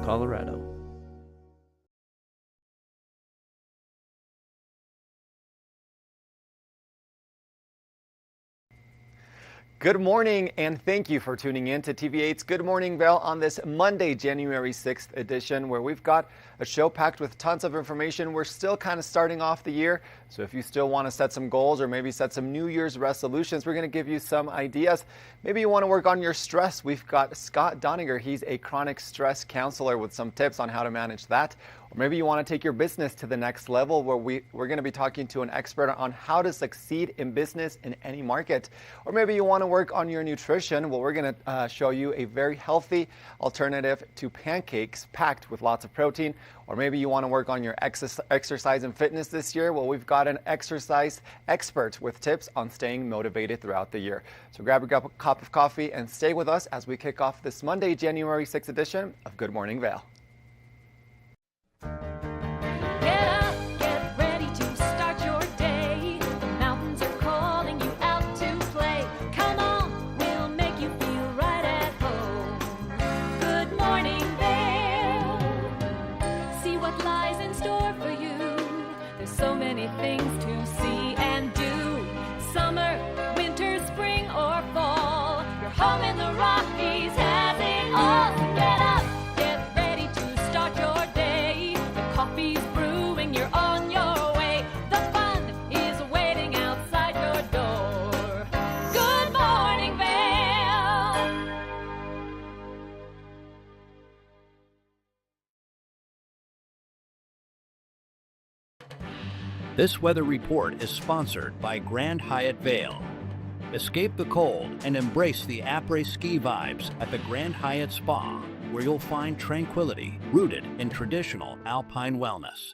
Colorado. Good morning, and thank you for tuning in to TV8's Good Morning Vail on this Monday, January 6th edition, where we've got a show packed with tons of information. We're still kind of starting off the year, so if you still want to set some goals or maybe set some New Year's resolutions, we're going to give you some ideas. Maybe you want to work on your stress. We've got Scott Doniger. He's a chronic stress counselor with some tips on how to manage that. Or maybe you want to take your business to the next level, where we're going to be talking to an expert on how to succeed in business in any market. Or maybe you want to work on your nutrition. Well, we're going to show you a very healthy alternative to pancakes packed with lots of protein. Or maybe you want to work on your exercise and fitness this year. Well, we've got an exercise expert with tips on staying motivated throughout the year. So grab a cup of coffee and stay with us as we kick off this Monday, January 6th edition of Good Morning Vail. Get up, get ready to start your day. The mountains are calling you out to play. Come on, we'll make you feel right at home. Good morning, Vail. See what lies in store for you. There's so many things to see and do. Summer, winter, spring, or fall. Your home in the Rockies has it all. So get up, get ready to start your day. Coffee's brewing, you're on your way. The fun is waiting outside your door. Good morning, Vail. This weather report is sponsored by Grand Hyatt Vail. Escape the cold and embrace the après-ski vibes at the Grand Hyatt Spa, where you'll find tranquility rooted in traditional alpine wellness.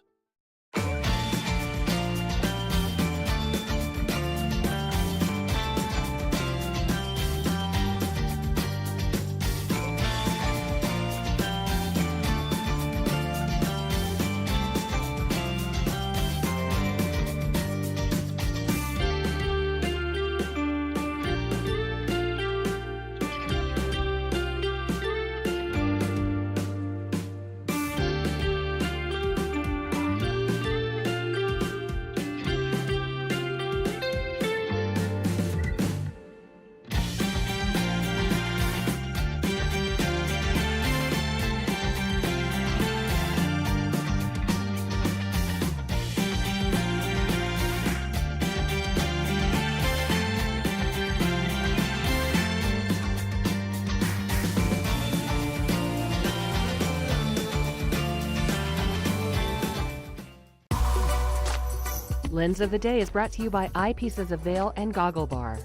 Lens of the Day is brought to you by Eyepieces of Vail and Goggle Bar.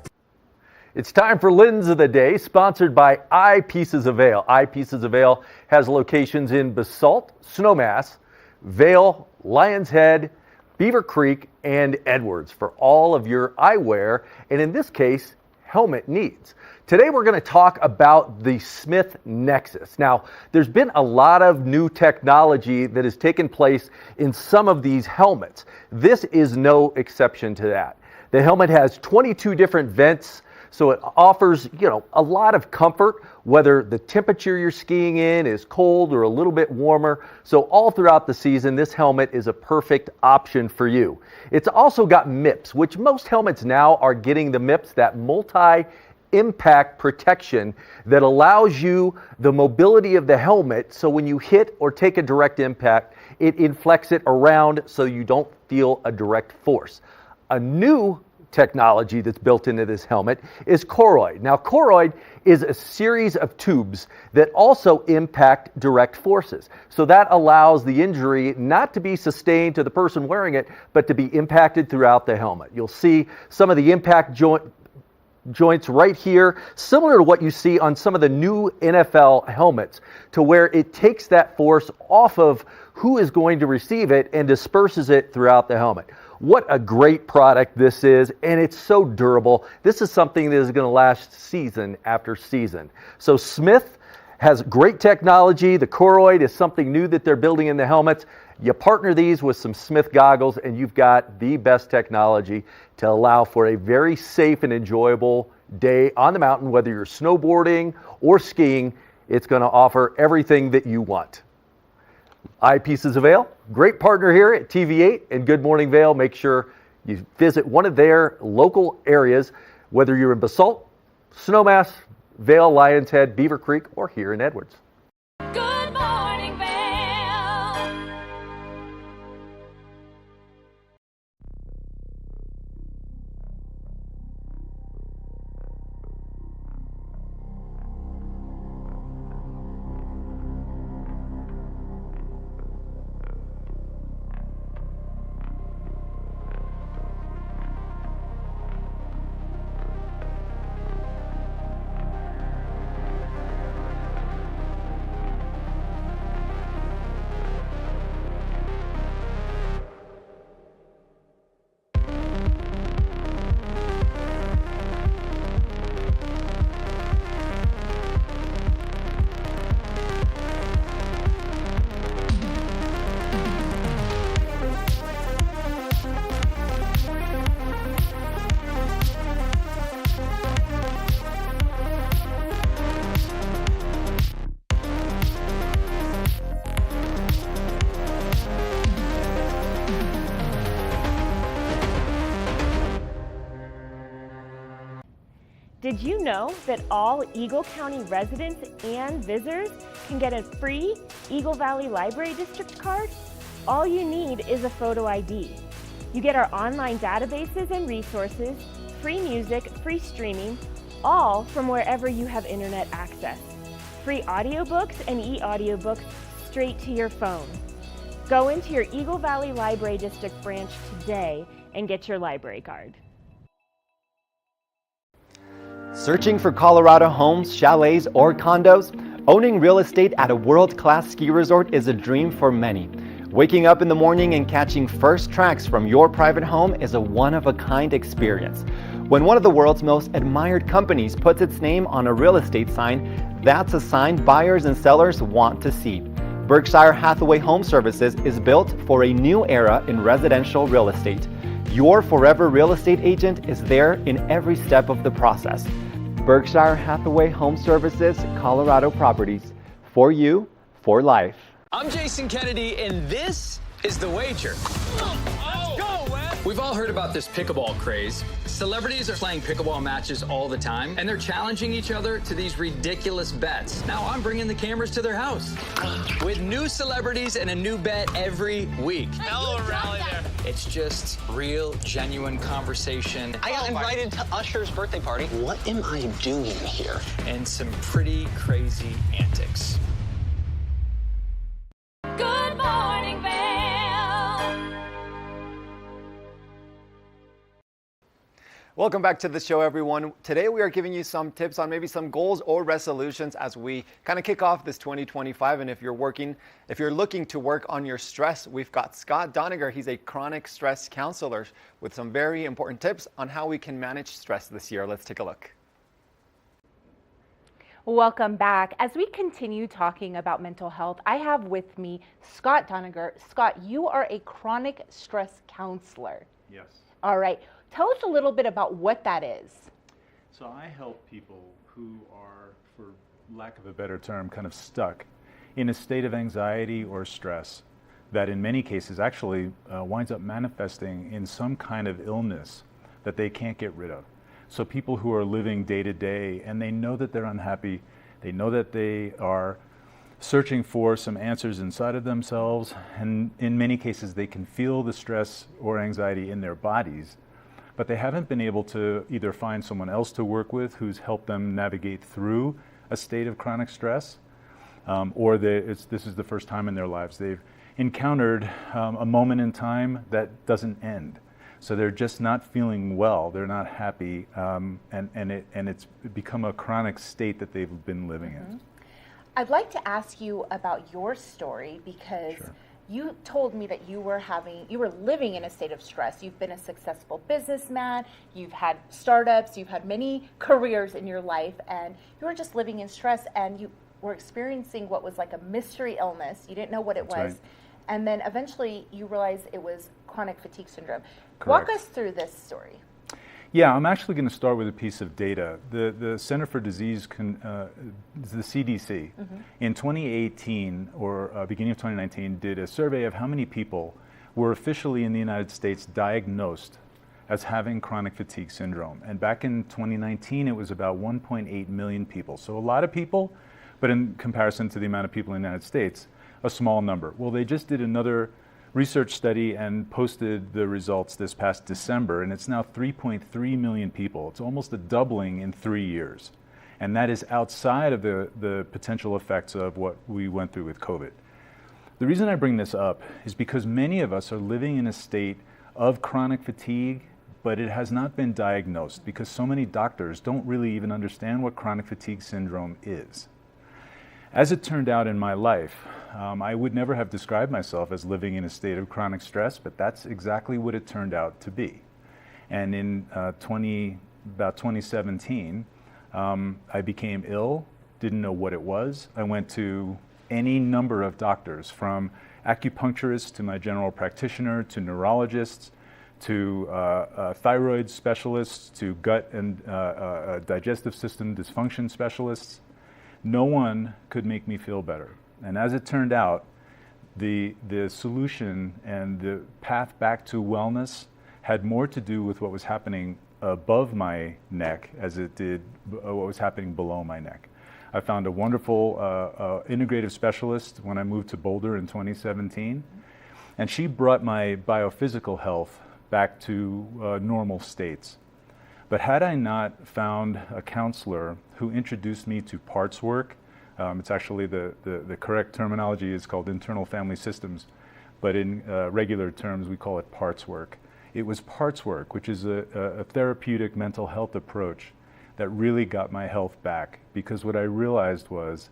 It's time for Lens of the Day, sponsored by Eyepieces of Vail. Eyepieces of Vail has locations in Basalt, Snowmass, Vail, Lions Head, Beaver Creek, and Edwards for all of your eyewear, and in this case, helmet needs. Today we're going to talk about the Smith Nexus. Now, there's been a lot of new technology that has taken place in some of these helmets. This is no exception to that. The helmet has 22 different vents, so it offers, a lot of comfort, whether the temperature you're skiing in is cold or a little bit warmer. So all throughout the season, this helmet is a perfect option for you. It's also got MIPS, which most helmets now are getting the MIPS, that multi-impact protection that allows you the mobility of the helmet, so when you hit or take a direct impact, it inflects it around so you don't feel a direct force. A new technology that's built into this helmet is Choroid. Now, Choroid is a series of tubes that also impact direct forces. So that allows the injury not to be sustained to the person wearing it, but to be impacted throughout the helmet. You'll see some of the impact joints right here, similar to what you see on some of the new NFL helmets, to where it takes that force off of who is going to receive it and disperses it throughout the helmet. What a great product this is, and it's so durable. This is something that is going to last season after season. So Smith has great technology. The Choroid is something new that they're building in the helmets. You partner these with some Smith goggles, and you've got the best technology to allow for a very safe and enjoyable day on the mountain. Whether you're snowboarding or skiing, it's going to offer everything that you want. Eyepieces of Vail, great partner here at TV8 and Good Morning Vail. Make sure you visit one of their local areas, whether you're in Basalt, Snowmass, Vail, Lions Head, Beaver Creek, or here in Edwards. Good morning, Vail. Did you know that all Eagle County residents and visitors can get a free Eagle Valley Library District card? All you need is a photo ID. You get our online databases and resources, free music, free streaming, all from wherever you have internet access. Free audiobooks and e-audiobooks straight to your phone. Go into your Eagle Valley Library District branch today and get your library card. Searching for Colorado homes, chalets, or condos? Owning real estate at a world-class ski resort is a dream for many. Waking up in the morning and catching first tracks from your private home is a one-of-a-kind experience. When one of the world's most admired companies puts its name on a real estate sign, that's a sign buyers and sellers want to see. Berkshire Hathaway Home Services is built for a new era in residential real estate. Your forever real estate agent is there in every step of the process. Berkshire Hathaway Home Services, Colorado Properties. For you, for life. I'm Jason Kennedy, and this is The Wager. Let's go, Wes! We've all heard about this pickleball craze. Celebrities are playing pickleball matches all the time, and they're challenging each other to these ridiculous bets. Now I'm bringing the cameras to their house with new celebrities and a new bet every week. Hell of a rally there. It's just real, genuine conversation. I got invited to Usher's birthday party. What am I doing here? And some pretty crazy antics. Good morning, Vail. Welcome back to the show, everyone. Today we are giving you some tips on maybe some goals or resolutions as we kind of kick off this 2025. And if you're looking to work on your stress, we've got Scott Doniger. He's a chronic stress counselor with some very important tips on how we can manage stress this year. Let's take a look. Welcome back. As we continue talking about mental health, I have with me Scott Doniger. Scott, you are a chronic stress counselor. Yes. All right. Tell us a little bit about what that is. So I help people who are, for lack of a better term, kind of stuck in a state of anxiety or stress that in many cases actually winds up manifesting in some kind of illness that they can't get rid of. So people who are living day to day and they know that they're unhappy, they know that they are searching for some answers inside of themselves, and in many cases they can feel the stress or anxiety in their bodies, but they haven't been able to either find someone else to work with who's helped them navigate through a state of chronic stress, or this is the first time in their lives they've encountered a moment in time that doesn't end. So they're just not feeling well, they're not happy, and it's become a chronic state that they've been living in. I'd like to ask you about your story because Sure. you told me that you were living in a state of stress. You've been a successful businessman, you've had startups, you've had many careers in your life, and you were just living in stress and you were experiencing what was like a mystery illness. You didn't know what it That's was. right. And then eventually you realized it was chronic fatigue syndrome. Correct. Walk us through this story. Yeah, I'm actually going to start with a piece of data. The Center for Disease, the CDC, in 2018 or beginning of 2019 did a survey of how many people were officially in the United States diagnosed as having chronic fatigue syndrome. And back in 2019, it was about 1.8 million people. So a lot of people, but in comparison to the amount of people in the United States, a small number. Well, they just did another research study and posted the results this past December, and it's now 3.3 million people. It's almost a doubling in 3 years. And that is outside of the potential effects of what we went through with COVID. The reason I bring this up is because many of us are living in a state of chronic fatigue, but it has not been diagnosed because so many doctors don't really even understand what chronic fatigue syndrome is. As it turned out in my life, I would never have described myself as living in a state of chronic stress, but that's exactly what it turned out to be. And in about 2017, I became ill, didn't know what it was. I went to any number of doctors, from acupuncturists to my general practitioner to neurologists to thyroid specialists to gut and digestive system dysfunction specialists. No one could make me feel better. And as it turned out, the solution and the path back to wellness had more to do with what was happening above my neck as it did what was happening below my neck. I found a wonderful integrative specialist when I moved to Boulder in 2017, and she brought my biophysical health back to normal states. But had I not found a counselor who introduced me to parts work, it's actually the correct terminology is called internal family systems, but in regular terms we call it parts work. It was parts work, which is a therapeutic mental health approach that really got my health back, because what I realized was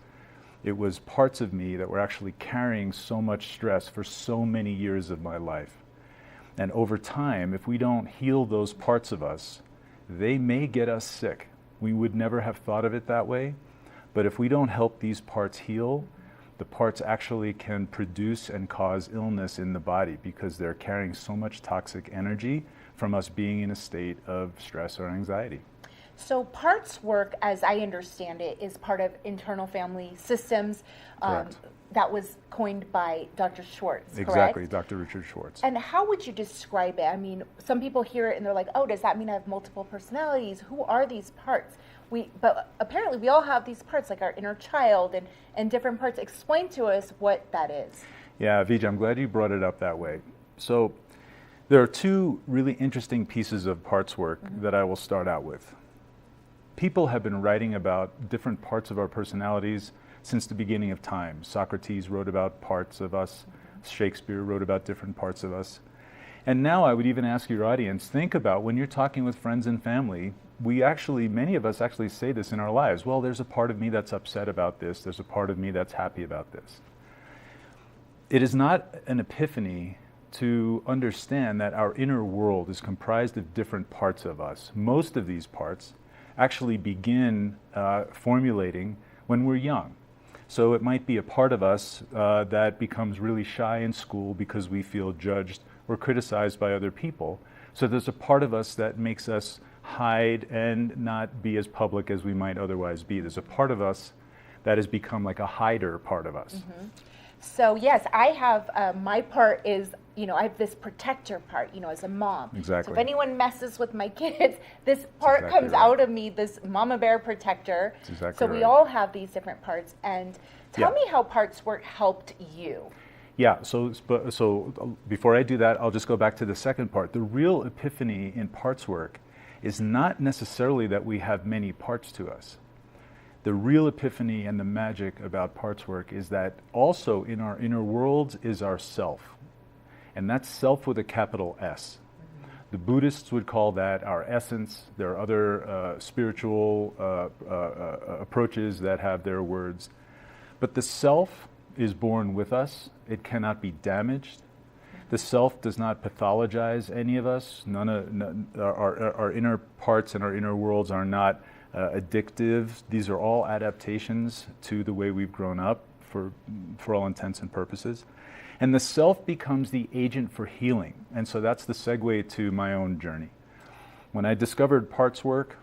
it was parts of me that were actually carrying so much stress for so many years of my life. And over time, if we don't heal those parts of us, they may get us sick. We would never have thought of it that way, but if we don't help these parts heal, the parts actually can produce and cause illness in the body because they're carrying so much toxic energy from us being in a state of stress or anxiety. So parts work, as I understand it, is part of internal family systems. That was coined by Dr. Schwartz, correct? Exactly, Dr. Richard Schwartz. And how would you describe it? I mean, some people hear it and they're like, oh, does that mean I have multiple personalities? Who are these parts? But apparently we all have these parts, like our inner child and different parts. Explain to us what that is. Yeah, Vijay, I'm glad you brought it up that way. So there are two really interesting pieces of parts work that I will start out with. People have been writing about different parts of our personalities since the beginning of time. Socrates wrote about parts of us. Shakespeare wrote about different parts of us. And now I would even ask your audience, think about when you're talking with friends and family, many of us actually say this in our lives. Well, there's a part of me that's upset about this. There's a part of me that's happy about this. It is not an epiphany to understand that our inner world is comprised of different parts of us. Most of these parts actually begin formulating when we're young. So it might be a part of us that becomes really shy in school because we feel judged or criticized by other people. So there's a part of us that makes us hide and not be as public as we might otherwise be. There's a part of us that has become like a hider part of us. Mm-hmm. So yes, I have, my part is, I have this protector part, as a mom. Exactly. So if anyone messes with my kids, this part comes out of me, this mama bear protector. That's exactly so we all have these different parts. And tell me how parts work helped you. Yeah, so before I do that, I'll just go back to the second part. The real epiphany in parts work is not necessarily that we have many parts to us. The real epiphany and the magic about parts work is that also in our inner worlds is our self. And that's self with a capital S. The Buddhists would call that our essence. There are other spiritual approaches that have their words. But the self is born with us. It cannot be damaged. The self does not pathologize any of us. Our inner parts and our inner worlds are not addictive. These are all adaptations to the way we've grown up for all intents and purposes. And the self becomes the agent for healing. And so that's the segue to my own journey. When I discovered parts work,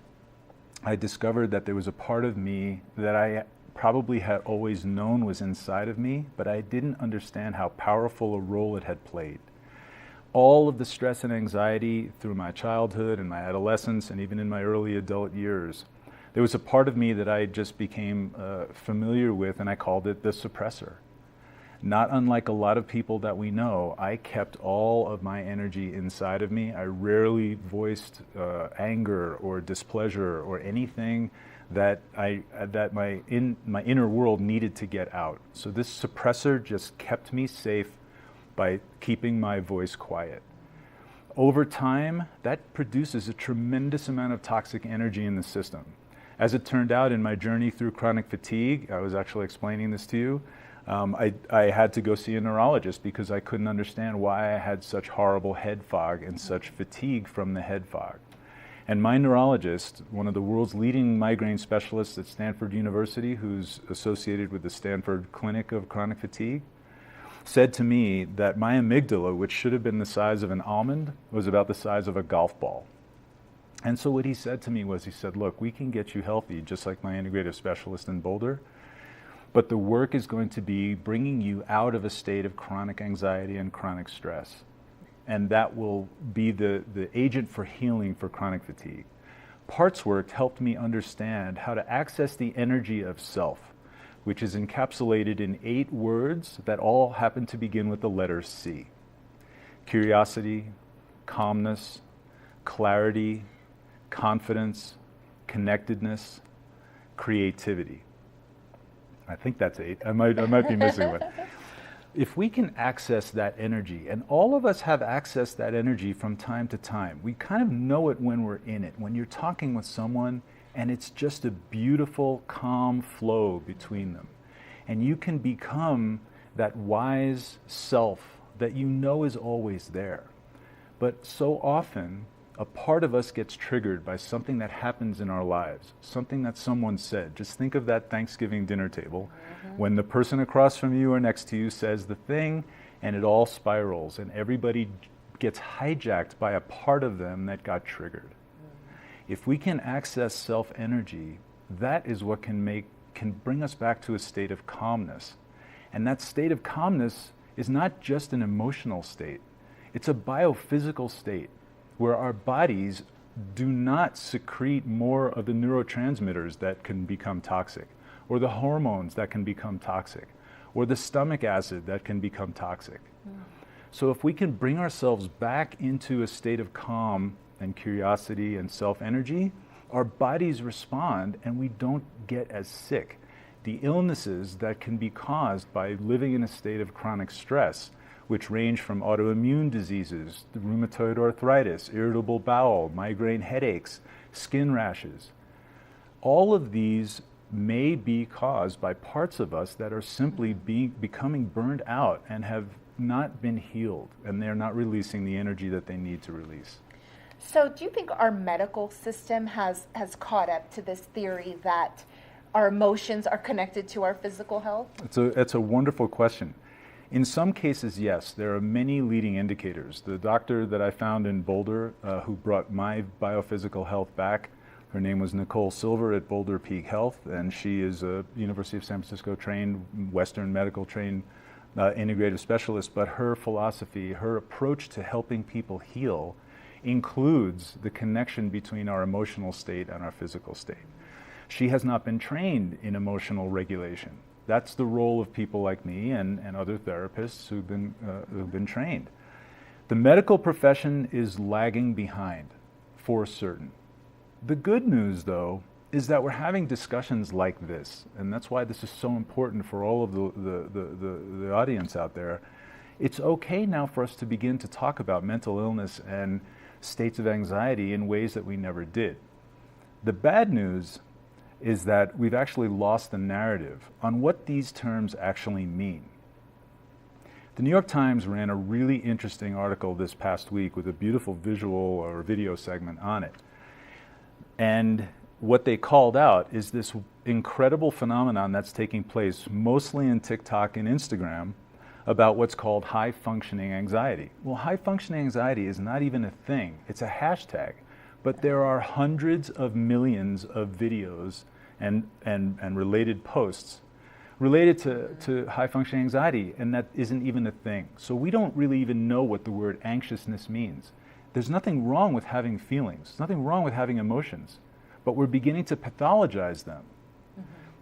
I discovered that there was a part of me that I probably had always known was inside of me, but I didn't understand how powerful a role it had played. All of the stress and anxiety through my childhood and my adolescence and even in my early adult years, there was a part of me that I just became familiar with, and I called it the suppressor. Not unlike a lot of people that we know, I kept all of my energy inside of me. I rarely voiced anger or displeasure or anything that my inner world needed to get out. So this suppressor just kept me safe by keeping my voice quiet. Over time, that produces a tremendous amount of toxic energy in the system. As it turned out in my journey through chronic fatigue, I was actually explaining this to you, I had to go see a neurologist because I couldn't understand why I had such horrible head fog and such fatigue from the head fog. And my neurologist, one of the world's leading migraine specialists at Stanford University, who's associated with the Stanford Clinic of Chronic Fatigue, said to me that my amygdala, which should have been the size of an almond, was about the size of a golf ball. And so what he said to me was, he said, look, we can get you healthy, just like my integrative specialist in Boulder, but the work is going to be bringing you out of a state of chronic anxiety and chronic stress. And that will be the agent for healing for chronic fatigue. Parts work helped me understand how to access the energy of self, which is encapsulated in 8 words that all happen to begin with the letter C. Curiosity, calmness, clarity, confidence, connectedness, creativity. I think that's 8. I might be missing one. If we can access that energy, and all of us have accessed that energy from time to time, we kind of know it when we're in it. When you're talking with someone and it's just a beautiful, calm flow between them. And you can become that wise self that you know is always there. But so often, a part of us gets triggered by something that happens in our lives, something that someone said. Just think of that Thanksgiving dinner table when the person across from you or next to you says the thing and it all spirals and everybody gets hijacked by a part of them that got triggered. If we can access self-energy, that is what can bring us back to a state of calmness. And that state of calmness is not just an emotional state. It's a biophysical state where our bodies do not secrete more of the neurotransmitters that can become toxic, or the hormones that can become toxic, or the stomach acid that can become toxic. So if we can bring ourselves back into a state of calm and curiosity and self-energy, our bodies respond and we don't get as sick. The illnesses that can be caused by living in a state of chronic stress, which range from autoimmune diseases, rheumatoid arthritis, irritable bowel, migraine headaches, skin rashes. All of these may be caused by parts of us that are simply becoming burned out and have not been healed, and they're not releasing the energy that they need to release. So do you think our medical system has caught up to this theory that our emotions are connected to our physical health? It's a wonderful question. In some cases, yes. There are many leading indicators. The doctor that I found in Boulder who brought my biophysical health back, her name was Nicole Silver at Boulder Peak Health, and she is a University of San Francisco trained, Western medical trained integrative specialist, but her philosophy, her approach to helping people heal includes the connection between our emotional state and our physical state. She has not been trained in emotional regulation. That's the role of people like me and other therapists who've been trained. The medical profession is lagging behind, for certain. The good news, though, is that we're having discussions like this, and that's why this is so important for all of the audience out there. It's okay now for us to begin to talk about mental illness and states of anxiety in ways that we never did. The bad news is that we've actually lost the narrative on what these terms actually mean. The New York Times ran a really interesting article this past week with a beautiful visual or video segment on it. And what they called out is this incredible phenomenon that's taking place mostly in TikTok and Instagram about what's called high-functioning anxiety. Well, high-functioning anxiety is not even a thing. It's a hashtag but there are hundreds of millions of videos and related posts related to high functioning anxiety, and that isn't even a thing. So we don't really even know what the word anxiousness means. There's nothing wrong with having feelings, nothing wrong with having emotions, but we're beginning to pathologize them.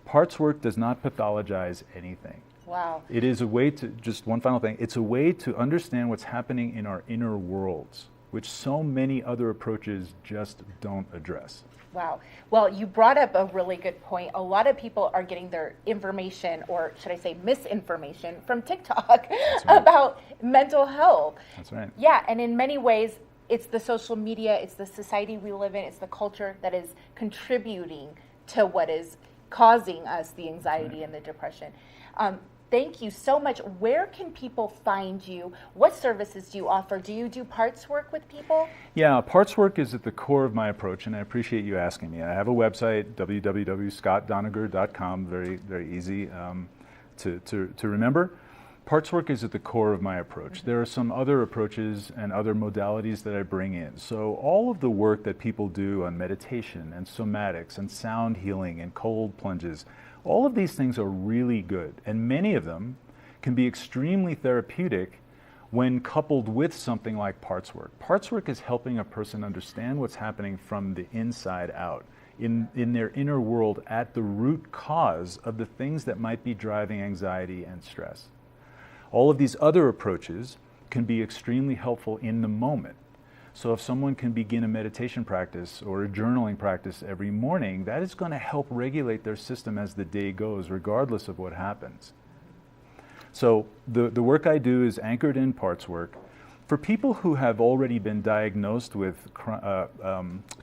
Parts work does not pathologize anything. Wow. It is a way to, just one final thing, it's a way to understand what's happening in our inner worlds, which so many other approaches just don't address. Wow. Well, you brought up a really good point. A lot of people are getting their information, or should I say misinformation, from TikTok Right. about mental health. That's right. Yeah, and in many ways, it's the social media, it's the society we live in, it's the culture that is contributing to what is causing us the anxiety and the depression. Thank you so much. Where can people find you? What services do you offer? Do you do parts work with people? Yeah, parts work is at the core of my approach, and I appreciate you asking me. I have a website, www.scottdoniger.com, very, very easy to remember. Parts work is at the core of my approach. There are some other approaches and other modalities that I bring in. So all of the work that people do on meditation and somatics and sound healing and cold plunges, all of these things are really good, and many of them can be extremely therapeutic when coupled with something like parts work. Parts work is helping a person understand what's happening from the inside out, in their inner world, at the root cause of the things that might be driving anxiety and stress. All of these other approaches can be extremely helpful in the moment. So if someone can begin a meditation practice or a journaling practice every morning, that is going to help regulate their system as the day goes, regardless of what happens. So the work I do is anchored in parts work. For people who have already been diagnosed with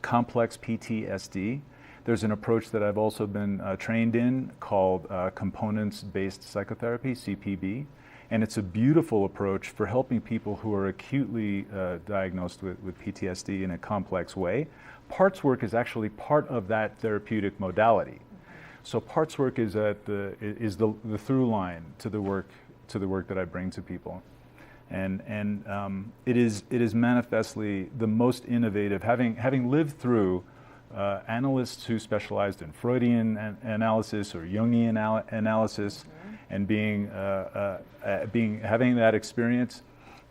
complex PTSD, there's an approach that I've also been trained in called components-based psychotherapy, CPB. And it's a beautiful approach for helping people who are acutely diagnosed with PTSD in a complex way. Parts work is actually part of that therapeutic modality. So parts work is the through line to the work that I bring to people, and it is manifestly the most innovative. Having lived through analysts who specialized in Freudian analysis or Jungian analysis. And having that experience,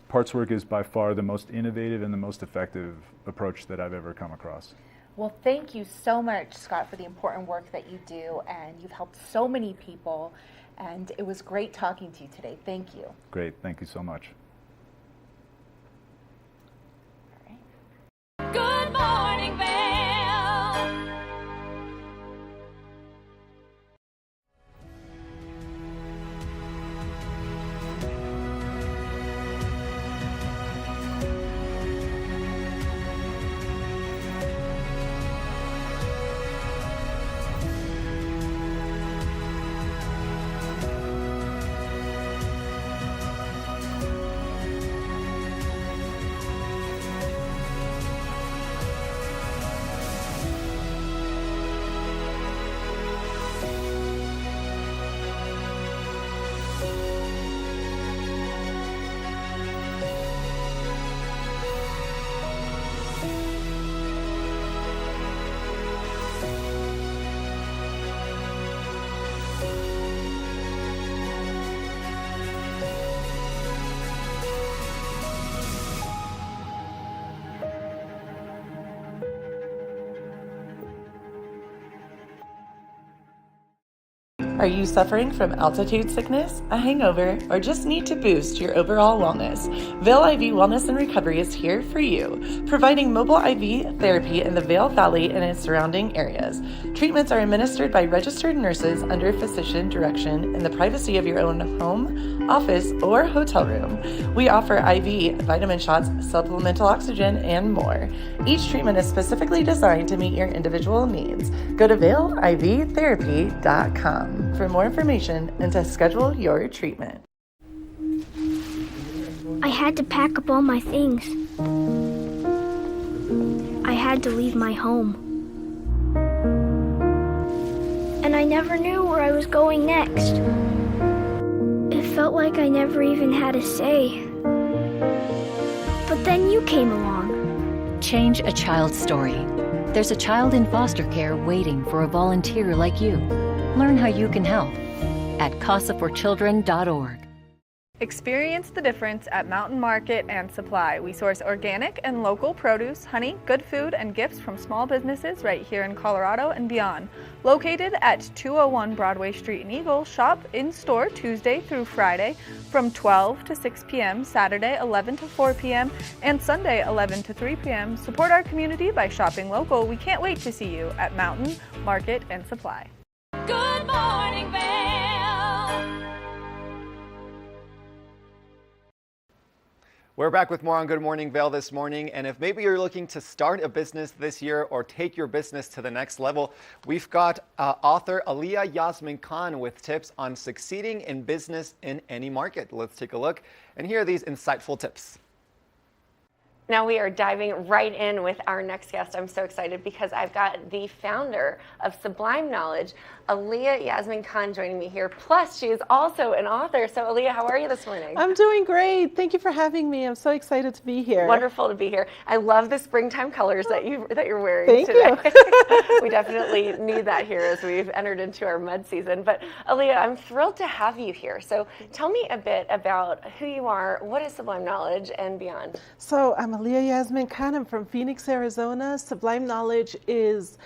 parts work is by far the most innovative and the most effective approach that I've ever come across. Well, thank you so much, Scott, for the important work that you do, and you've helped so many people, and it was great talking to you today. Thank you. Great, thank you so much. Good morning, Vail. Are you suffering from altitude sickness, a hangover, or just need to boost your overall wellness? Vail IV Wellness and Recovery is here for you, providing mobile IV therapy in the Vail Valley and its surrounding areas. Treatments are administered by registered nurses under physician direction in the privacy of your own home, office, or hotel room. We offer IV vitamin shots, supplemental oxygen, and more. Each treatment is specifically designed to meet your individual needs. Go to vailivtherapy.com for more information and to schedule your treatment. I had to pack up all my things. I had to leave my home. And I never knew where I was going next. It felt like I never even had a say. But then you came along. Change a child's story. There's a child in foster care waiting for a volunteer like you. Learn how you can help at casaforchildren.org. Experience the difference at Mountain Market and Supply. We source organic and local produce, honey, good food, and gifts from small businesses right here in Colorado and beyond. Located at 201 Broadway Street in Eagle, shop in-store Tuesday through Friday from 12 to 6 p.m., Saturday 11 to 4 p.m., and Sunday 11 to 3 p.m. Support our community by shopping local. We can't wait to see you at Mountain Market and Supply. Good morning, Vail. We're back with more on Good Morning Vail this morning, and if maybe you're looking to start a business this year or take your business to the next level, we've got author Aliyah Yasmin Khan with tips on succeeding in business in any market. Let's take a look and hear these insightful tips. Now we are diving right in with our next guest. I'm so excited because I've got the founder of Sublime Knowledge, Aliyah Yasmin Khan, joining me here. Plus, she is also an author. So, Aliyah, how are you this morning? I'm doing great. Thank you for having me. I'm so excited to be here. Wonderful to be here. I love the springtime colors that you're wearing Thank today. you. We definitely need that here as we've entered into our mud season. But, Aliyah, I'm thrilled to have you here. So, tell me a bit about who you are, what is Sublime Knowledge, and beyond. So, I'm Aliyah Yasmin Khan. I'm from Phoenix, Arizona. Sublime Knowledge is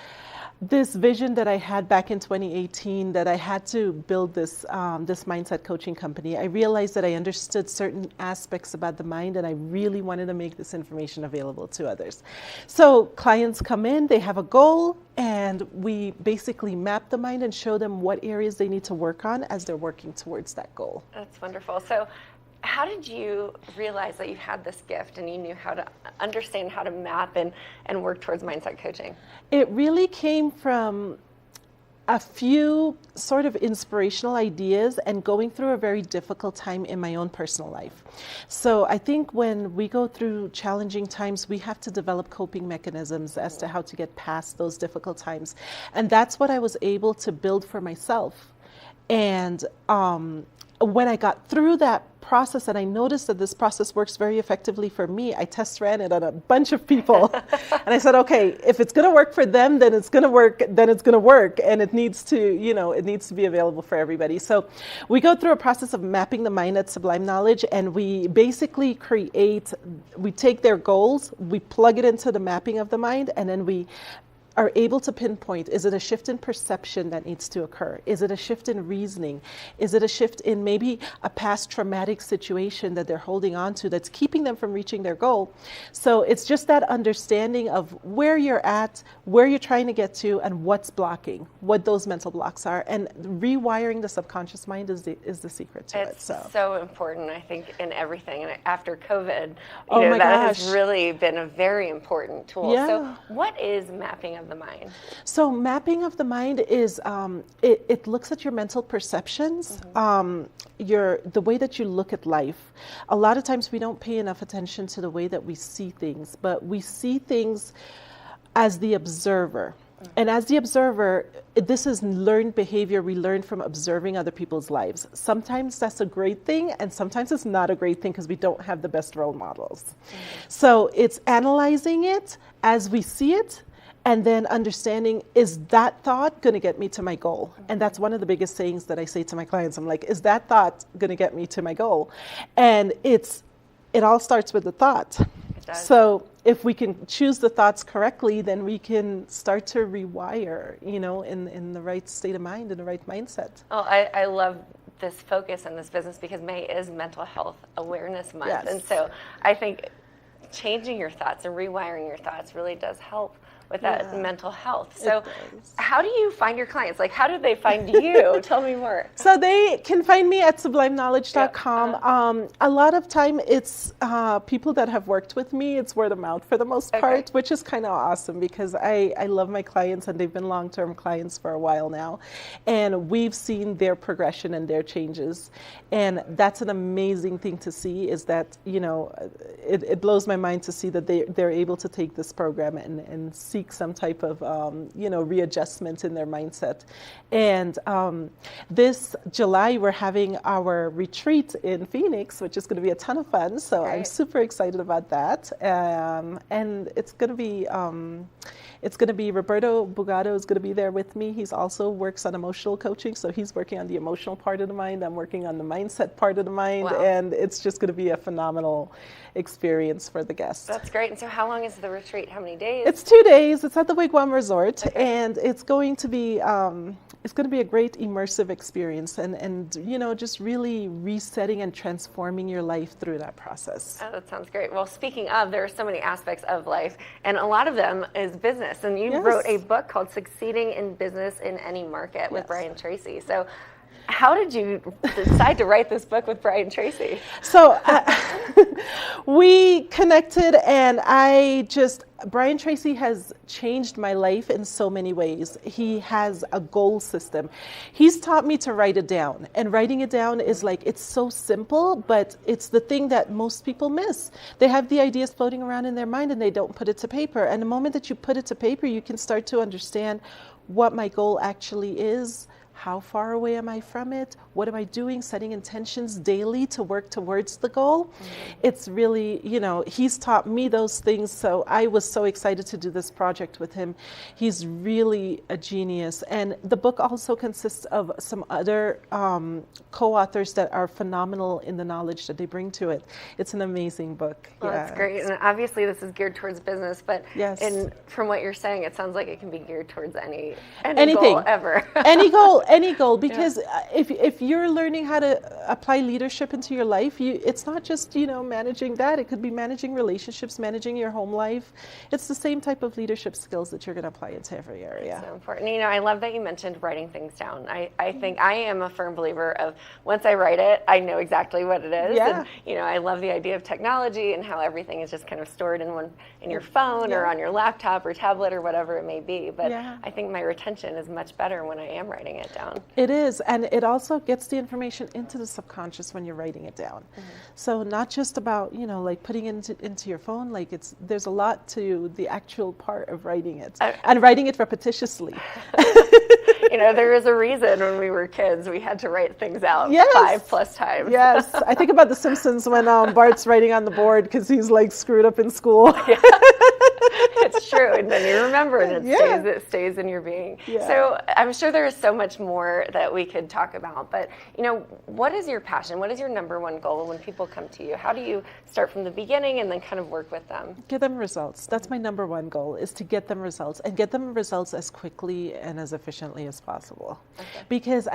this vision that I had back in 2018 that I had to build this this mindset coaching company. I realized that I understood certain aspects about the mind, and I really wanted to make this information available to others. So clients come in, they have a goal, and we basically map the mind and show them what areas they need to work on as they're working towards that goal. That's wonderful. So, how did you realize that you had this gift and you knew how to understand how to map and work towards mindset coaching? It really came from a few sort of inspirational ideas and going through a very difficult time in my own personal life. So I think when we go through challenging times, we have to develop coping mechanisms as to how to get past those difficult times. And that's what I was able to build for myself. And when I got through that process and I noticed that this process works very effectively for me, I test ran it on a bunch of people. And I said, okay, if it's going to work for them, then it's going to work, and it needs to, it needs to be available for everybody. So we go through a process of mapping the mind at Sublime Knowledge, and we basically we take their goals, we plug it into the mapping of the mind, and then we are able to pinpoint, is it a shift in perception that needs to occur? Is it a shift in reasoning? Is it a shift in maybe a past traumatic situation that they're holding on to that's keeping them from reaching their goal? So it's just that understanding of where you're at, where you're trying to get to, and what's blocking, what those mental blocks are. And rewiring the subconscious mind is the secret to it. It's so important, I think, in everything. And after COVID, that has really been a very important tool. Yeah. So what is mapping of the mind? So mapping of the mind is it looks at your mental perceptions, the way that you look at life. A lot of times we don't pay enough attention to the way that we see things, but we see things as the observer. And as the observer, this is learned behavior we learn from observing other people's lives. Sometimes that's a great thing, and sometimes it's not a great thing because we don't have the best role models. So it's analyzing it as we see it, and then understanding, is that thought going to get me to my goal? And that's one of the biggest sayings that I say to my clients. I'm like, is that thought going to get me to my goal? And it all starts with the thought. So if we can choose the thoughts correctly, then we can start to rewire, in the right state of mind, in the right mindset. Oh, I love this focus in this business because May is Mental Health Awareness Month. Yes. And so I think changing your thoughts and rewiring your thoughts really does help with that mental health. So how do you find your clients? Like, how do they find you? Tell me more. So they can find me at sublimeknowledge.com. A lot of time it's people that have worked with me. It's word of mouth for the most part, which is kind of awesome because I love my clients and they've been long-term clients for a while now. And we've seen their progression and their changes. And that's an amazing thing to see is that, it blows my mind to see that they're able to take this program and see seek some type of, readjustment in their mindset. And this July, we're having our retreat in Phoenix, which is going to be a ton of fun. So I'm super excited about that. And it's going to be Roberto Bugado is going to be there with me. He's also works on emotional coaching. So he's working on the emotional part of the mind. I'm working on the mindset part of the mind. Wow. And it's just going to be a phenomenal experience for the guests. That's great. And so how long is the retreat? How many days? It's 2 days. It's at the Wigwam Resort, and it's going to be a great immersive experience, and just really resetting and transforming your life through that process. Oh, that sounds great. Well, speaking of, there are so many aspects of life, and a lot of them is business. And you wrote a book called "Succeeding in Business in Any Market" with Brian Tracy. So, how did you decide to write this book with Brian Tracy? So we connected, and Brian Tracy has changed my life in so many ways. He has a goal system. He's taught me to write it down, and writing it down is it's so simple, but it's the thing that most people miss. They have the ideas floating around in their mind and they don't put it to paper. And the moment that you put it to paper, you can start to understand what my goal actually is. How far away am I from it? What am I doing? Setting intentions daily to work towards the goal. It's really, he's taught me those things. So I was so excited to do this project with him. He's really a genius. And the book also consists of some other co-authors that are phenomenal in the knowledge that they bring to it. It's an amazing book. Well, that's great. And obviously this is geared towards business, but from what you're saying, it sounds like it can be geared towards anything goal ever. Any goal, because if you're learning how to apply leadership into your life, it's not just managing that. It could be managing relationships, managing your home life. It's the same type of leadership skills that you're going to apply into every area. It's so important. I love that you mentioned writing things down. I think I am a firm believer of once I write it, I know exactly what it is. Yeah. And I love the idea of technology and how everything is just kind of stored in your phone or on your laptop or tablet or whatever it may be. But I think my retention is much better when I am writing it down. It is, and it also gets the information into the subconscious when you're writing it down. So not just about putting it into your phone. There's a lot to the actual part of writing it and writing it repetitiously. There is a reason when we were kids we had to write things out 5+ times. Yes, I think about The Simpsons when Bart's writing on the board because he's screwed up in school. It's true, and then you remember, and it stays in your being. Yeah. So I'm sure there is so much more that we could talk about, but what is your passion? What is your number one goal when people come to you? How do you start from the beginning and then kind of work with them? Get them results. That's my number one goal, is to get them results, and get them results as quickly and as efficiently as possible. Because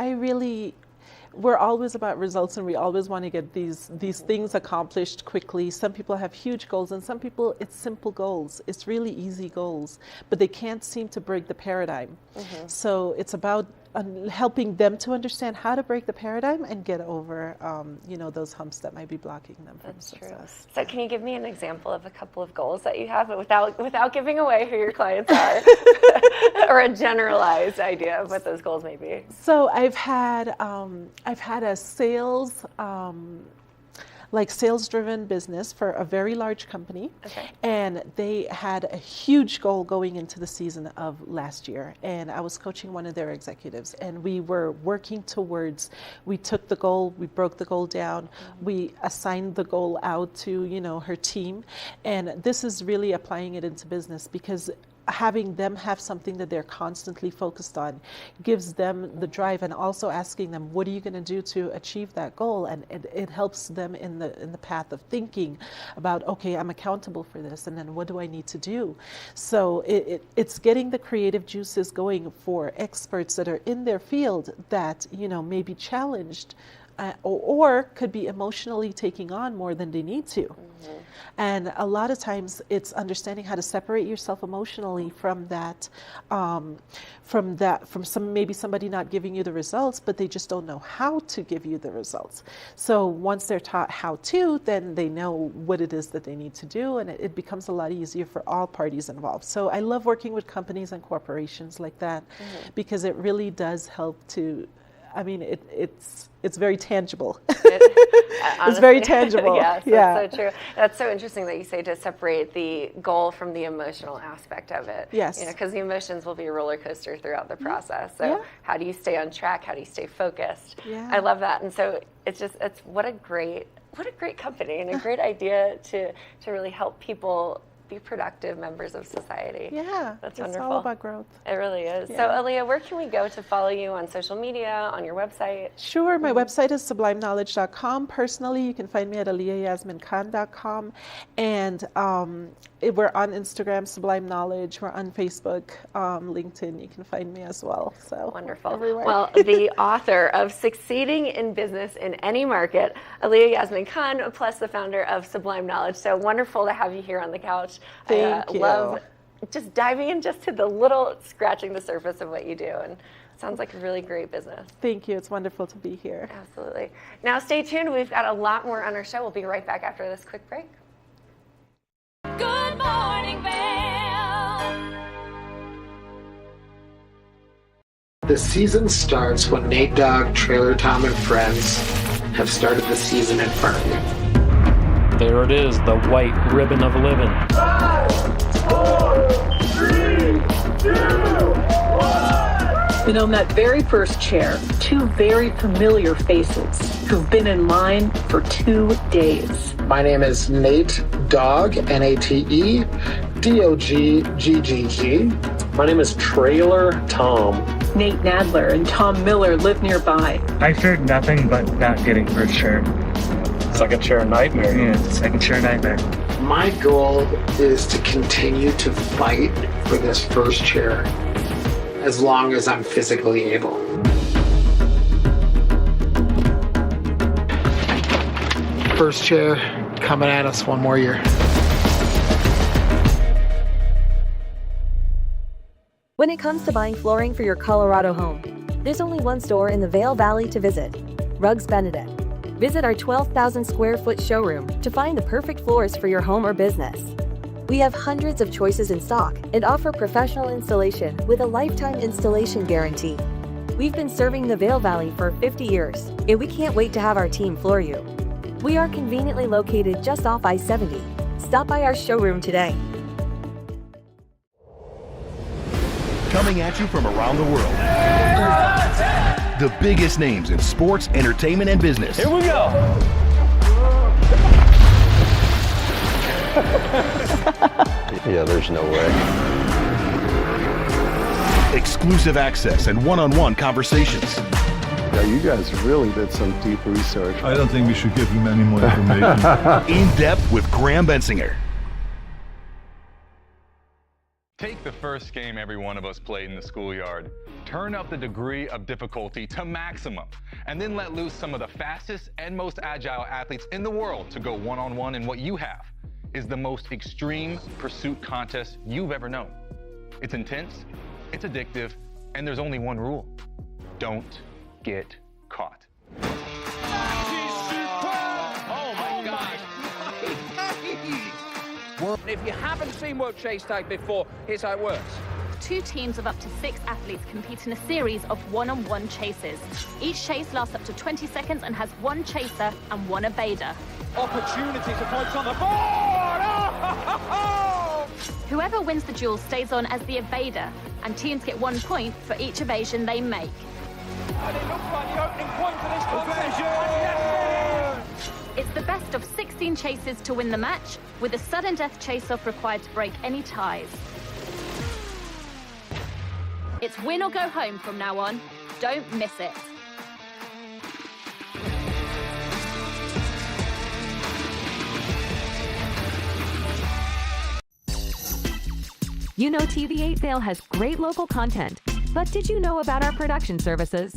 we're always about results, and we always want to get these things accomplished quickly. Some people have huge goals, and some people it's simple goals. It's really easy goals, but they can't seem to break the paradigm. So it's about helping them to understand how to break the paradigm and get over those humps that might be blocking them from success. So can you give me an example of a couple of goals that you have, but without giving away who your clients are, or a generalized idea of what those goals may be? So I've had a sales-driven business for a very large company, and they had a huge goal going into the season of last year, and I was coaching one of their executives, and we were working towards, we took the goal, we broke the goal down, we assigned the goal out to her team, and this is really applying it into business, because having them have something that they're constantly focused on gives them the drive, and also asking them, what are you going to do to achieve that goal? And it helps them in the path of thinking about, okay, I'm accountable for this, and then what do I need to do? So it's getting the creative juices going for experts that are in their field that may be challenged or could be emotionally taking on more than they need to. And a lot of times it's understanding how to separate yourself emotionally from maybe somebody not giving you the results, but they just don't know how to give you the results. So once they're taught how to, then they know what it is that they need to do, and it becomes a lot easier for all parties involved. So I love working with companies and corporations like that, because it really does help to I mean, it's very tangible. Honestly, it's very tangible. Yes, yeah. that's so true. That's so interesting that you say to separate the goal from the emotional aspect of it. Yes. Because the emotions will be a roller coaster throughout the process. So Yeah. how do you stay on track? How do you stay focused? Yeah. I love that. And so it's what a great company and a great idea to really help people be productive members of society. Yeah, that's it's wonderful. all about growth. It really is. Yeah. So, Aaliyah, where can we go to follow you on social media, on your website? Sure, my website is sublimeknowledge.com. Personally, you can find me at aliyahyasminkhan.com. And we're on Instagram, Sublime Knowledge. We're on Facebook, LinkedIn. You can find me as well. So wonderful. Everywhere. Well, the author of Succeeding in Business in Any Market, Aaliyah Yasmin Khan, plus the founder of Sublime Knowledge. So wonderful to have you here on the couch. Thank you. Love just diving in just to the little scratching the surface of what you do. And it sounds like a really great business. Thank you. It's wonderful to be here. Absolutely. Now stay tuned. We've got a lot more on our show. We'll be right back after this quick break. Good morning, Vail. The season starts when Nate Dogg, Trailer Tom, and friends have started the season in front of you. There it is, the white ribbon of living. 5, 4, 3, 2, 1. And on that very first chair, two very familiar faces who've been in line for 2 days. My name is Nate Dogg, Nate Dogg. My name is Trailer Tom. Nate Nadler and Tom Miller live nearby. I feared nothing but not getting first chair. Second chair nightmare. Yeah, it's a second chair nightmare. My goal is to continue to fight for this first chair as long as I'm physically able. First chair coming at us one more year. When it comes to buying flooring for your Colorado home, there's only one store in the Vail Valley to visit, Rugs Benedict. Visit our 12,000 square foot showroom to find the perfect floors for your home or business. We have hundreds of choices in stock and offer professional installation with a lifetime installation guarantee. We've been serving the Vail Valley for 50 years, and we can't wait to have our team floor you. We are conveniently located just off I-70. Stop by our showroom today. Coming at you from around the world. The biggest names in sports, entertainment, and business. Here we go. Yeah, there's no way. Exclusive access and one-on-one conversations. Yeah, you guys really did some deep research. I don't think we should give him any more information. In depth with Graham Bensinger. Take the first game every one of us played in the schoolyard. Turn up the degree of difficulty to maximum, and then let loose some of the fastest and most agile athletes in the world to go one-on-one in what you have is the most extreme pursuit contest you've ever known. It's intense, it's addictive, and there's only one rule. Don't get caught. Oh my gosh. If you haven't seen World Chase Tag before, here's how it works. 2 teams of up to 6 athletes compete in a series of one-on-one chases. Each chase lasts up to 20 seconds and has 1 chaser and 1 evader. Opportunity to points on the board! Oh! Whoever wins the duel stays on as the evader, and teams get 1 point for each evasion they make. And it looks like the opening point for this contest. It's the best of 16 chases to win the match, with a sudden death chase-off required to break any ties. It's win or go home from now on. Don't miss it. You know TV8 Vail has great local content, but did you know about our production services?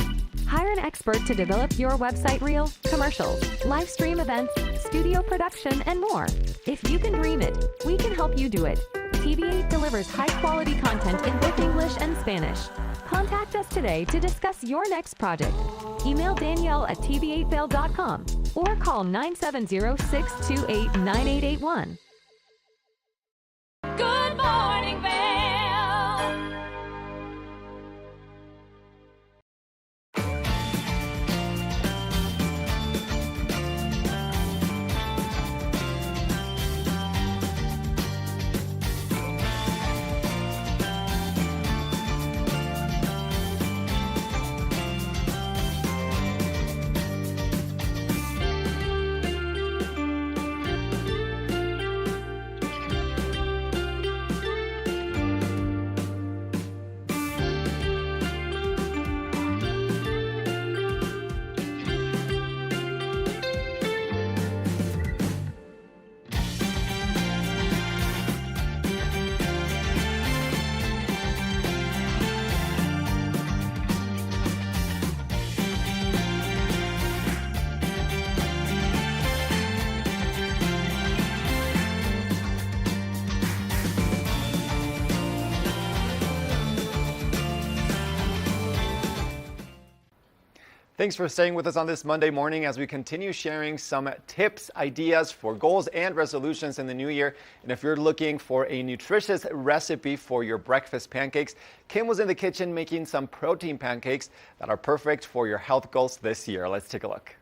Hire an expert to develop your website reel, commercials, live stream events, studio production, and more. If you can dream it, we can help you do it. TV8 delivers high-quality content in both English and Spanish. Contact us today to discuss your next project. Email Danielle at tv8vail.com or call 970-628-9881. Good morning, Vail. Thanks for staying with us on this Monday morning as we continue sharing some tips, ideas for goals and resolutions in the new year. And if you're looking for a nutritious recipe for your breakfast pancakes, Kim was in the kitchen making some protein pancakes that are perfect for your health goals this year. Let's take a look.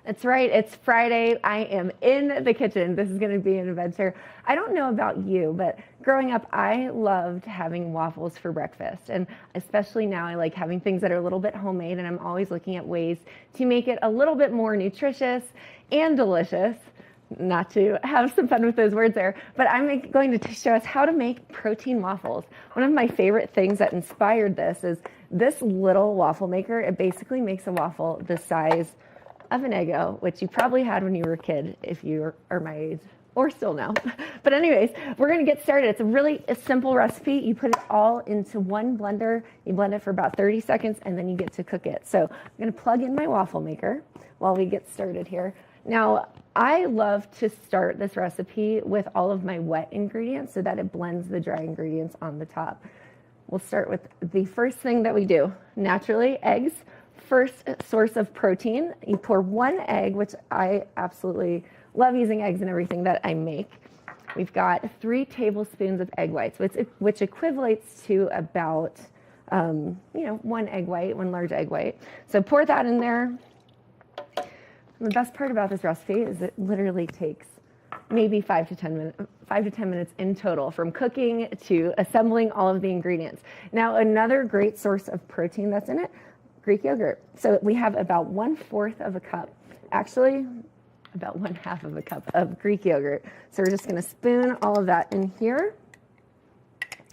That's right, it's Friday. I am in the kitchen. This is going to be an adventure. I don't know about you, but growing up, I loved having waffles for breakfast. And especially now, I like having things that are a little bit homemade, and I'm always looking at ways to make it a little bit more nutritious and delicious. Not to have some fun with those words there, but I'm going to show us how to make protein waffles. One of my favorite things that inspired this is this little waffle maker. It basically makes a waffle the size of an Eggo, which you probably had when you were a kid if you are my age, or still now. But anyways, we're gonna get started. It's a simple recipe. You put it all into one blender, you blend it for about 30 seconds, and then you get to cook it. So I'm gonna plug in my waffle maker while we get started here. Now, I love to start this recipe with all of my wet ingredients so that it blends the dry ingredients on the top. We'll start with the first thing that we do. Naturally, eggs. First source of protein. You pour 1 egg, which I absolutely love using eggs in everything that I make. We've got 3 tablespoons of egg whites, which equivalates to about, 1 egg white, 1 large egg white. So pour that in there. And the best part about this recipe is it literally takes maybe 5 to 10 minutes in total, from cooking to assembling all of the ingredients. Now, another great source of protein that's in it, Greek yogurt. So we have about 1/4 of a cup, actually about 1/2 of a cup of Greek yogurt. So we're just going to spoon all of that in here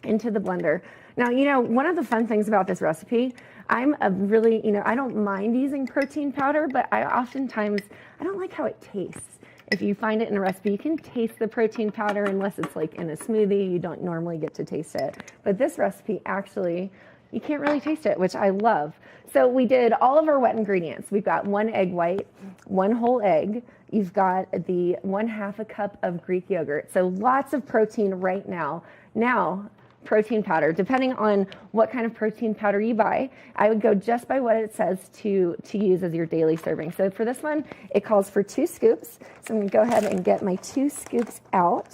into the blender. Now, one of the fun things about this recipe, I'm a really, I don't mind using protein powder, but I don't like how it tastes. If you find it in a recipe, you can taste the protein powder unless it's like in a smoothie. You don't normally get to taste it. But this recipe, actually, you can't really taste it, which I love. So we did all of our wet ingredients. We've got 1 egg white, 1 whole egg. You've got the 1/2 a cup of Greek yogurt. So lots of protein right now. Now, protein powder. Depending on what kind of protein powder you buy, I would go just by what it says to use as your daily serving. So for this one, it calls for 2 scoops. So I'm going to go ahead and get my 2 scoops out.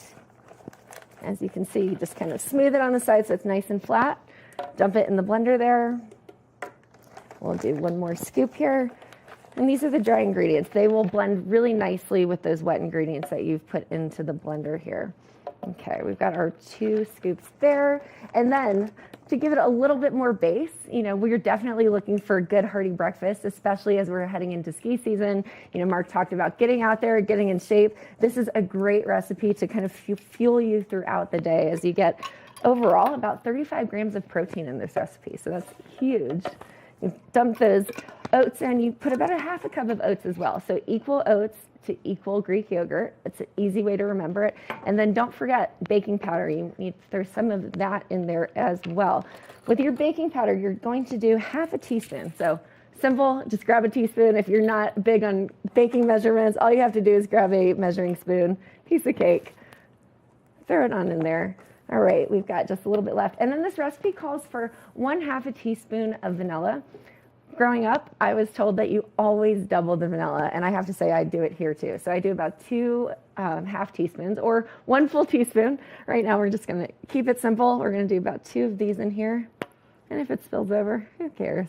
As you can see, you just kind of smooth it on the side so it's nice and flat. Dump it in the blender there. We'll do 1 more scoop here. And these are the dry ingredients. They will blend really nicely with those wet ingredients that you've put into the blender here. Okay, we've got our 2 scoops there. And then to give it a little bit more base, we're definitely looking for a good hearty breakfast, especially as we're heading into ski season. Mark talked about getting out there, getting in shape. This is a great recipe to kind of fuel you throughout the day as you get overall about 35 grams of protein in this recipe. So that's huge. You dump those oats in. You put about 1/2 a cup of oats as well. So equal oats to equal Greek yogurt. It's an easy way to remember it. And then don't forget baking powder. You need, there's some of that in there as well. With your baking powder, you're going to do 1/2 teaspoon. So simple, just grab a teaspoon. If you're not big on baking measurements, all you have to do is grab a measuring spoon, piece of cake, throw it on in there. All right, we've got just a little bit left. And then this recipe calls for 1/2 teaspoon of vanilla. Growing up, I was told that you always double the vanilla, and I have to say I do it here too. So I do about 2 half teaspoons or 1 full teaspoon. Right now we're just gonna keep it simple. We're gonna do about 2 of these in here. And if it spills over, who cares?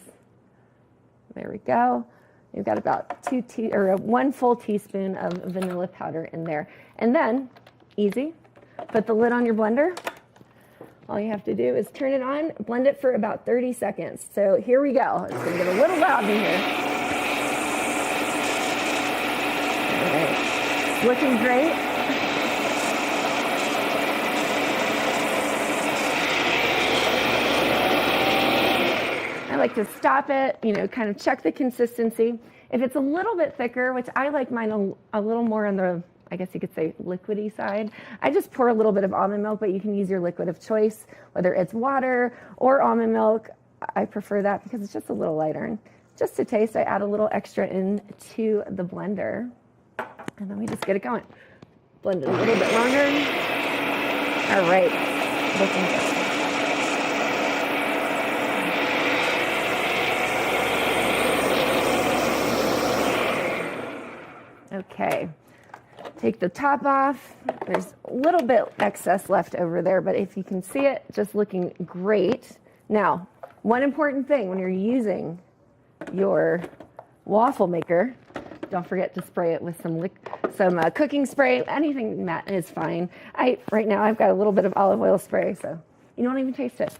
There we go. We've got about 1 full teaspoon of vanilla powder in there. And then, easy, put the lid on your blender. All you have to do is turn it on, blend it for about 30 seconds. So here we go. It's gonna get a little loud in here. All right, looking great. I like to stop it, kind of check the consistency. If it's a little bit thicker, which I like mine a little more on the, I guess you could say, liquidy side, I just pour a little bit of almond milk, but you can use your liquid of choice, whether it's water or almond milk. I prefer that because it's just a little lighter. And just to taste, I add a little extra into the blender. And then we just get it going. Blend it a little bit longer. All right, looking good. Okay, take the top off. There's a little bit excess left over there, but if you can see it, just looking great. Now, one important thing when you're using your waffle maker, don't forget to spray it with some cooking spray. Anything that is fine. Right now I've got a little bit of olive oil spray, so you don't even taste it.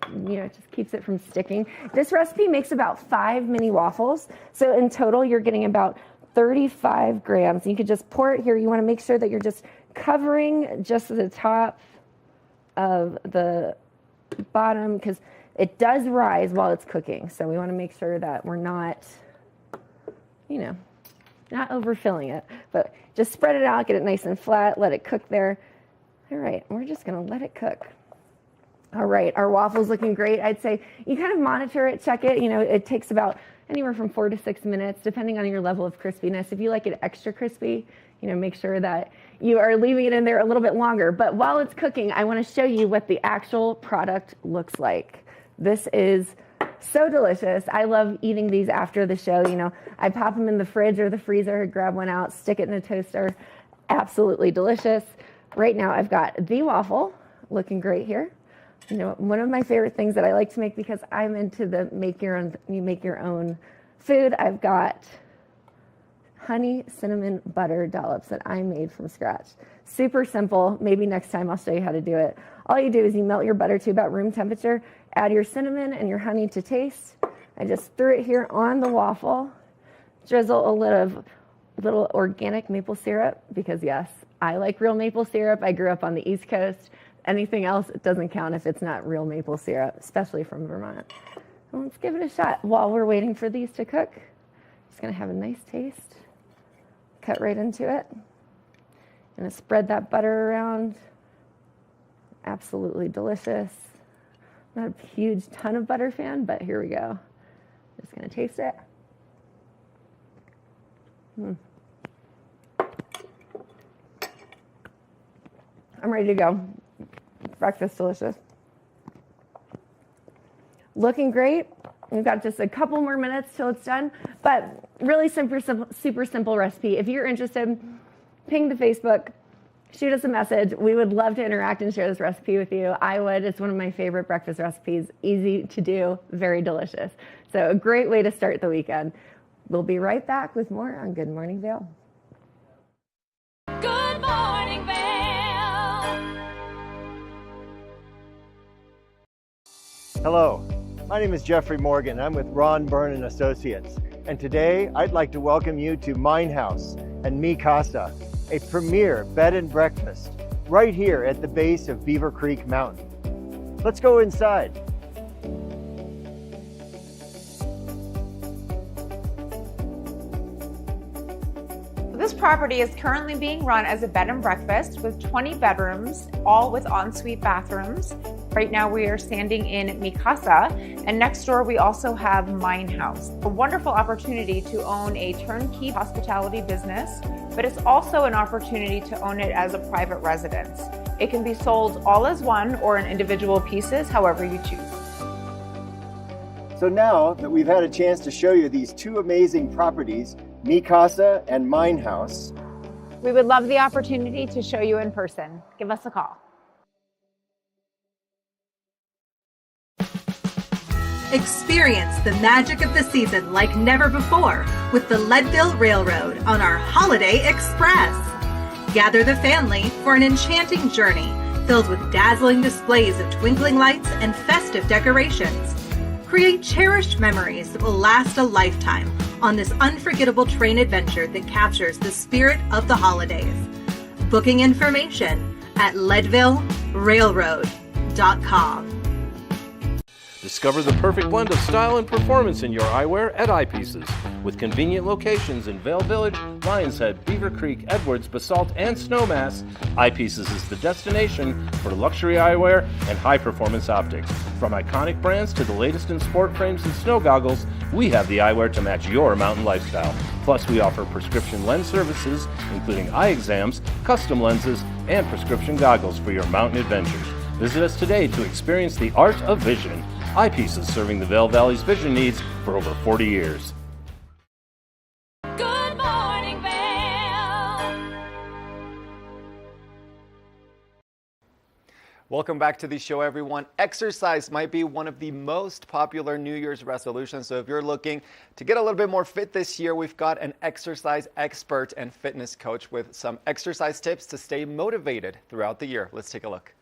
It just keeps it from sticking. This recipe makes about 5 mini waffles, so in total you're getting about 35 grams. You could just pour it here. You want to make sure that you're just covering just the top of the bottom, because it does rise while it's cooking. So we want to make sure that we're not, not overfilling it, but just spread it out, get it nice and flat, let it cook there. All right, we're just going to let it cook. All right, our waffle's looking great. I'd say you kind of monitor it, check it. It takes about anywhere from 4 to 6 minutes, depending on your level of crispiness. If you like it extra crispy, make sure that you are leaving it in there a little bit longer. But while it's cooking, I want to show you what the actual product looks like. This is so delicious. I love eating these after the show. I pop them in the fridge or the freezer, grab one out, stick it in a toaster. Absolutely delicious. Right now I've got the waffle looking great here. One of my favorite things that I like to make, because I'm into the make your own food, I've got honey cinnamon butter dollops that I made from scratch. Super simple. Maybe next time I'll show you how to do it. All you do is you melt your butter to about room temperature, add your cinnamon and your honey to taste. I just threw it here on the waffle, drizzle a little organic maple syrup, because yes, I like real maple syrup. I grew up on the East Coast. Anything else, it doesn't count if it's not real maple syrup, especially from Vermont. Well, let's give it a shot. While we're waiting for these to cook, it's going to have a nice taste. Cut right into it. Gonna spread that butter around. Absolutely delicious. Not a huge ton of butter fan, but here we go. Just gonna taste it. I'm ready to go. Breakfast delicious. Looking great. We've got just a couple more minutes till it's done, but really super simple recipe. If you're interested, ping the Facebook, shoot us a message. We would love to interact and share this recipe with you. I would. It's one of my favorite breakfast recipes. Easy to do, very delicious. So a great way to start the weekend. We'll be right back with more on Good Morning Vail. Good morning, Vail. Hello, my name is Jeffrey Morgan. I'm with Ron Byrne & Associates. And today I'd like to welcome you to Mine House and Mi Casa, a premier bed and breakfast right here at the base of Beaver Creek Mountain. Let's go inside. This property is currently being run as a bed and breakfast with 20 bedrooms, all with ensuite bathrooms. Right now we are standing in Mi Casa, and next door we also have Mine House. A wonderful opportunity to own a turnkey hospitality business, but it's also an opportunity to own it as a private residence. It can be sold all as one or in individual pieces, however you choose. So now that we've had a chance to show you these two amazing properties, Mi Casa and Mine House, we would love the opportunity to show you in person. Give us a call. Experience the magic of the season like never before with the Leadville Railroad on our Holiday Express. Gather the family for an enchanting journey filled with dazzling displays of twinkling lights and festive decorations. Create cherished memories that will last a lifetime on this unforgettable train adventure that captures the spirit of the holidays. Booking information at leadvillerailroad.com. Discover the perfect blend of style and performance in your eyewear at Eyepieces. With convenient locations in Vail Village, Lions Head, Beaver Creek, Edwards, Basalt, and Snowmass, Eyepieces is the destination for luxury eyewear and high-performance optics. From iconic brands to the latest in sport frames and snow goggles, we have the eyewear to match your mountain lifestyle. Plus, we offer prescription lens services, including eye exams, custom lenses, and prescription goggles for your mountain adventures. Visit us today to experience the art of vision. Eyepieces, serving the Vail Valley's vision needs for over 40 years. Good morning, Vail. Welcome back to the show, everyone. Exercise might be one of the most popular New Year's resolutions. So if you're looking to get a little bit more fit this year, we've got an exercise expert and fitness coach with some exercise tips to stay motivated throughout the year. Let's take a look.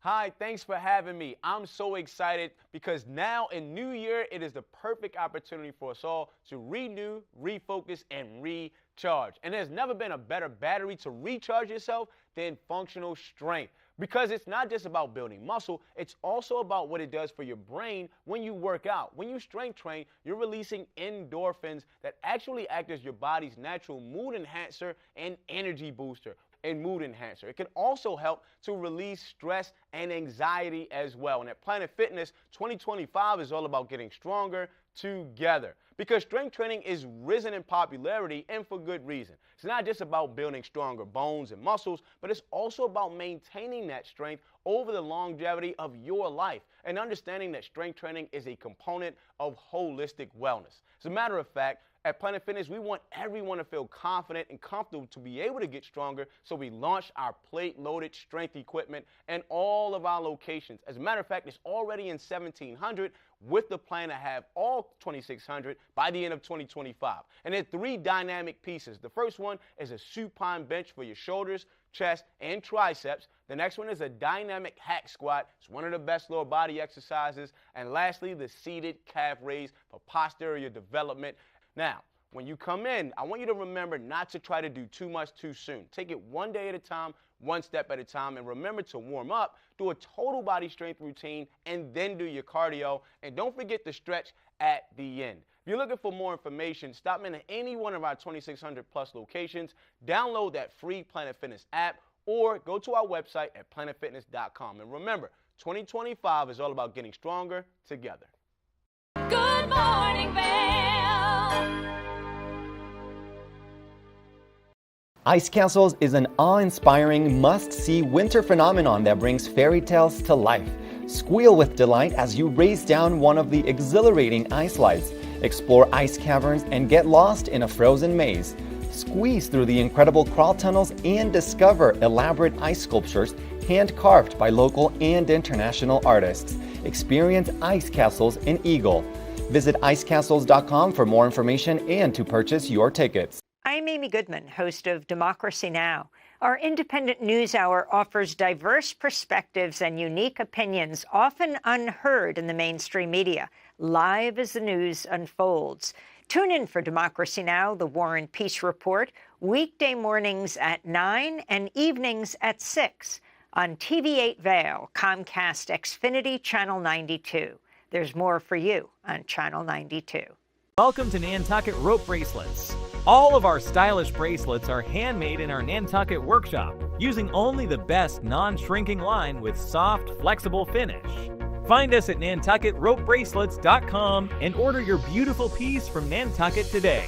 Hi, thanks for having me. I'm so excited because now in New Year, it is the perfect opportunity for us all to renew, refocus, and recharge. And there's never been a better battery to recharge yourself than functional strength. Because it's not just about building muscle, it's also about what it does for your brain when you work out. When you strength train, you're releasing endorphins that actually act as your body's natural mood enhancer and energy booster. And mood enhancer. It can also help to release stress and anxiety as well. And at Planet Fitness, 2025 is all about getting stronger together. Because strength training is risen in popularity, and for good reason. It's not just about building stronger bones and muscles, but it's also about maintaining that strength over the longevity of your life and understanding that strength training is a component of holistic wellness. As a matter of fact, at Planet Fitness, we want everyone to feel confident and comfortable to be able to get stronger, so we launched our plate-loaded strength equipment in all of our locations. As a matter of fact, it's already in 1,700 with the plan to have all 2,600 by the end of 2025. And there are 3 dynamic pieces. The first one is a supine bench for your shoulders, chest, and triceps. The next one is a dynamic hack squat. It's one of the best lower body exercises. And lastly, the seated calf raise for posterior development. Now, when you come in, I want you to remember not to try to do too much too soon. Take it one day at a time, one step at a time, and remember to warm up, do a total body strength routine, and then do your cardio. And don't forget to stretch at the end. If you're looking for more information, stop in at any one of our 2,600 plus locations, download that free Planet Fitness app, or go to our website at planetfitness.com. And remember, 2025 is all about getting stronger together. Good morning, Vail. Ice Castles is an awe-inspiring, must-see winter phenomenon that brings fairy tales to life. Squeal with delight as you race down one of the exhilarating ice slides, explore ice caverns, and get lost in a frozen maze. Squeeze through the incredible crawl tunnels and discover elaborate ice sculptures hand-carved by local and international artists. Experience Ice Castles in Eagle. Visit icecastles.com for more information and to purchase your tickets. I'm Amy Goodman, host of Democracy Now! Our independent news hour offers diverse perspectives and unique opinions, often unheard in the mainstream media, live as the news unfolds. Tune in for Democracy Now!, the War and Peace Report, weekday mornings at 9 and evenings at 6 on TV8 Vail, Comcast Xfinity Channel 92. There's more for you on Channel 92. Welcome to Nantucket Rope Bracelets. All of our stylish bracelets are handmade in our Nantucket workshop, using only the best non-shrinking line with soft, flexible finish. Find us at NantucketRopeBracelets.com and order your beautiful piece from Nantucket today.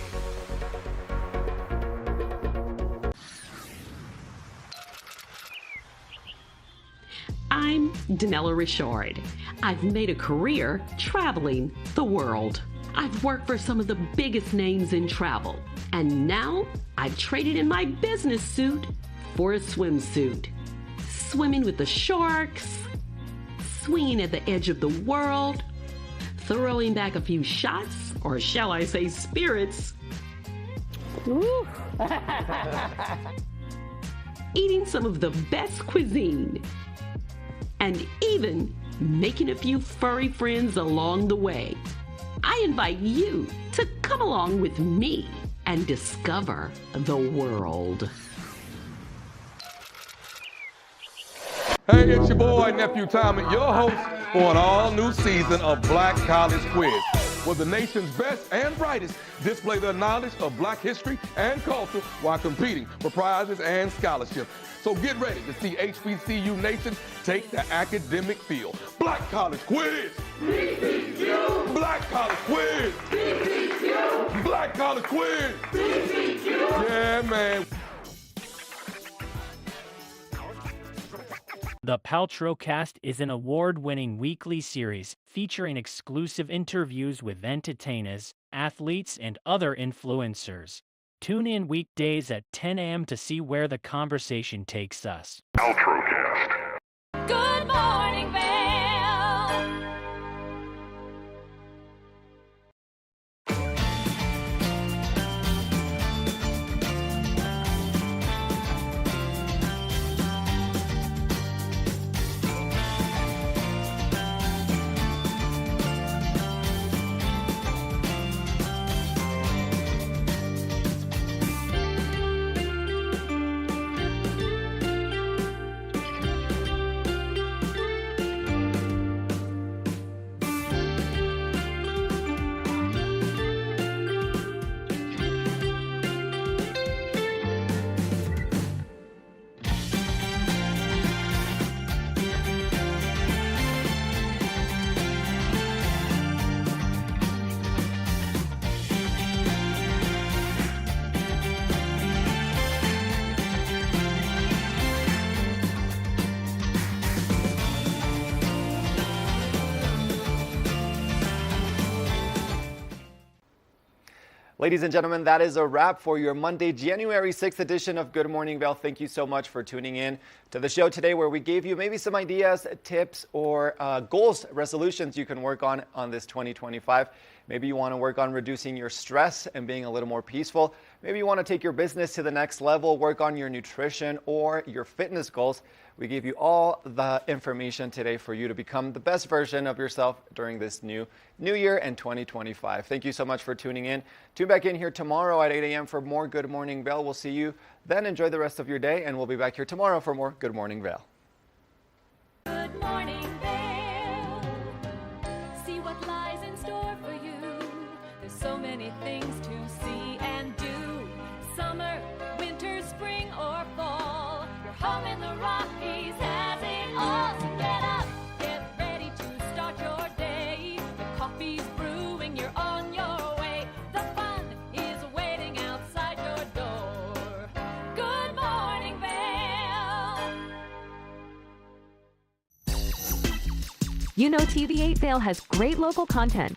I'm Danella Richard. I've made a career traveling the world. I've worked for some of the biggest names in travel, and now I've traded in my business suit for a swimsuit. Swimming with the sharks, swinging at the edge of the world, throwing back a few shots, or shall I say spirits. Eating some of the best cuisine, and even making a few furry friends along the way. I invite you to come along with me and discover the world. Hey, it's your boy, Nephew Tommy, your host for an all-new season of Black College Quiz, where the nation's best and brightest display their knowledge of Black history and culture while competing for prizes and scholarships. So get ready to see HBCU Nation take the academic field. Black College Quiz! BCQ! Black College Quiz! BCQ! Black College Quiz! BCQ! Yeah, man. The Paltrowcast is an award-winning weekly series featuring exclusive interviews with entertainers, athletes, and other influencers. Tune in weekdays at 10 a.m. to see where the conversation takes us. Paltrowcast. Good morning, Vail. Ladies and gentlemen, that is a wrap for your Monday, January 6th edition of Good Morning Vail. Thank you so much for tuning in to the show today, where we gave you maybe some ideas, tips, or goals, resolutions you can work on this 2025. Maybe you want to work on reducing your stress and being a little more peaceful. Maybe you want to take your business to the next level, work on your nutrition or your fitness goals. We gave you all the information today for you to become the best version of yourself during this new year and 2025. Thank you so much for tuning in. Tune back in here tomorrow at 8 a.m. for more Good Morning Vail. We'll see you then. Enjoy the rest of your day, and we'll be back here tomorrow for more Good Morning Vail. Good morning, Vail. See what lies in store for you. There's so many things to see and do. Summer, winter, spring, or fall. Your home in the Rockies has it all. So get up, get ready to start your day. The coffee's brewing, you're on your way. The fun is waiting outside your door. Good morning, Vail. You know TV8 Vail has great local content,